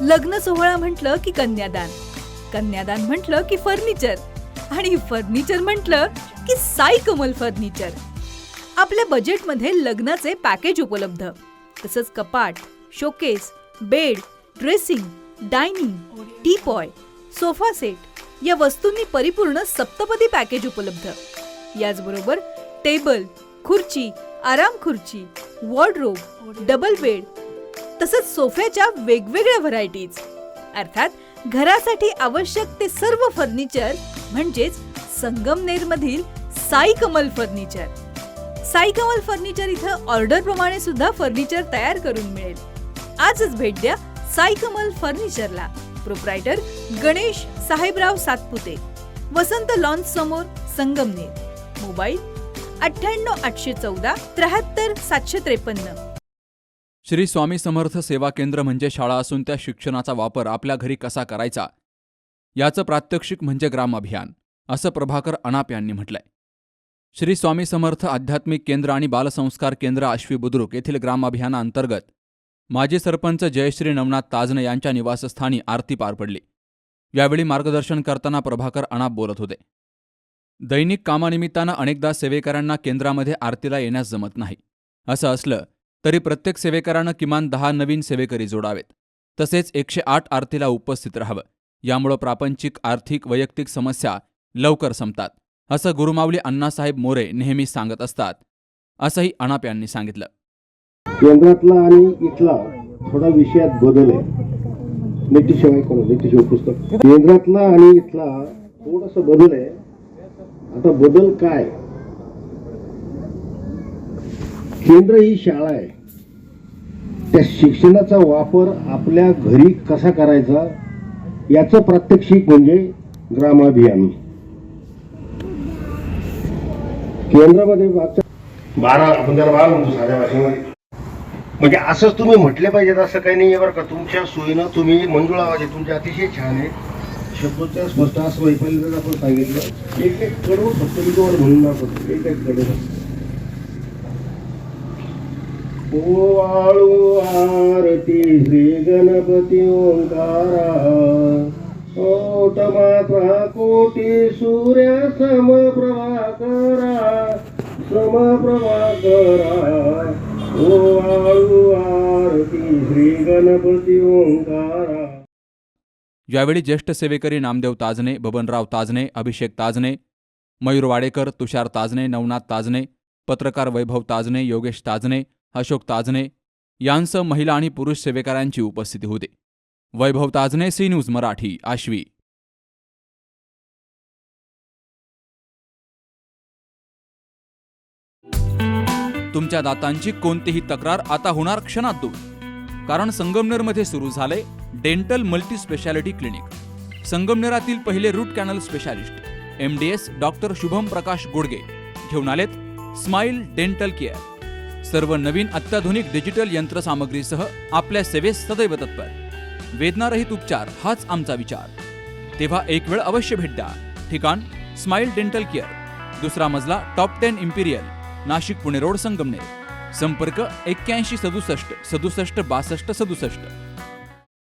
लग्न सोहळा म्हटलं की कन्यादान, कन्यादान म्हटलं की फर्निचर आणि फर्निचर म्हटलं की साई कमल फर्निचर. आपल्या बजेटमध्ये लग्नाचे पॅकेज उपलब्ध. तसंच कपाट, showcase, bed, dressing, dining, teapoy, sofa set या वस्तूंनी परिपूर्ण सप्तपदी पॅकेज उपलब्ध. याचबरोबर टेबल, खुर्ची, आराम खुर्ची, वॉर्डरोब, डबल बेड तसंच सोफ्याच्या वेगवेगळ्या व्हरायटीज. अर्थात घरासाठी आवश्यक ते सर्व फर्निचर म्हणजेच संगमनेरमधील साई कमल फर्निचर. साई कमल फर्निचर इथं ऑर्डर प्रमाणे सुद्धा फर्निचर तयार करून मिळेल. आजच भेट द्या साई कमल फर्निचरला. प्रोप्रायटर गणेश साहेबराव सातपुते, वसंत लॉन्च समोर, संगमनेर. मोबाईल 98 814 73 753. श्री स्वामी समर्थ सेवा केंद्र म्हणजे शाळा असून त्या शिक्षणाचा वापर आपल्या घरी कसा करायचा याचं प्रात्यक्षिक म्हणजे ग्राम अभियान, असं प्रभाकर अनाप यांनी म्हटलंय. श्री स्वामी समर्थ आध्यात्मिक केंद्र आणि बालसंस्कार केंद्र आश्वी बुद्रुक येथील ग्राम अभियानाअंतर्गत माजी सरपंच जयश्री नवनाथ ताजने यांच्या निवासस्थानी आरती पार पडली. यावेळी मार्गदर्शन करताना प्रभाकर अनाप बोलत होते. दैनिक कामानिमित्तानं अनेकदा सेवेकरांना केंद्रामध्ये आरतीला येण्यास जमत नाही. असं असलं तरी प्रत्येक सेवेकरानं किमान 10 नवीन सेवेकरी जोडावेत. तसेच 108 आरतीला उपस्थित राहावं. यामुळं प्रापंचिक, आर्थिक, वैयक्तिक समस्या लवकर संपतात, असं गुरुमाऊली अण्णासाहेब मोरे नेहमी सांगत असतात, असंही अनाप यांनी सांगितलं. केंद्रातला आणि इथला थोडा विषयात बदल आहे. नीतीशिवाय पुस्तक केंद्रातला आणि इथला थोडासा बदल आहे. आता बदल काय? केंद्र ही शाळा आहे. त्या शिक्षणाचा वापर आपल्या घरी कसा करायचा याचं प्रात्यक्षिक म्हणजे ग्रामाभियान. केंद्रामध्ये 12 आपण त्याला 12 म्हणतो साध्या भाषेमध्ये. म्हणजे असंच तुम्ही म्हटले पाहिजेत असं काही नाही आहे बरं का. तुमच्या सोयीनं तुम्ही मंजुळा आवाज तुमचे अतिशय छान आहे. शब्दोच्चार स्पष्ट असं वैफल्य आपण सांगितलं. एक कडवं फक्त मी तुम्हाला म्हणून दाखवतो. एक कडवं ओवाळू आरती श्री गणपती ओंकारा, ओट मात्रा कोटी सूर्य समप्रभाकरा, ओवाळू आरती श्री गणपती ओंकारा. यावेळी ज्येष्ठ सेवेकरी नामदेव ताजने, बबनराव ताजने, अभिषेक ताजने, मयूर वाडेकर, तुषार ताजने, नवनाथ ताजने, पत्रकार वैभव ताजने, योगेश ताजने, अशोक ताजने यांसह महिला आणि पुरुष सेवेकरांची उपस्थिती होती. वैभव ताजने, सी न्यूज मराठी, आश्वी. तुमच्या दातांची कोणतीही तक्रार आता होणार क्षणात दूर. कारण संगमनेरमध्ये सुरू झाले डेंटल मल्टी स्पेशालिटी क्लिनिक. संगमनेरातील पहिले root canal specialist MDS doctor Shubham Prakash Godge घेऊन आलेत स्माइल डेंटल केअर. सर्व नवीन अत्याधुनिक डिजिटल यंत्रसामग्रीसह आपल्या सेवेस सदैव तत्पर. वेदनारहित उपचार हाच आमचा विचार. तेव्हा एक वेळ अवश्य भेट द्या. ठिकाण स्माइल डेंटल केअर, 2रा मजला, top 10 Imperial, Nashik Pune road, Sangamner. संपर्क 81 67 67 62 67.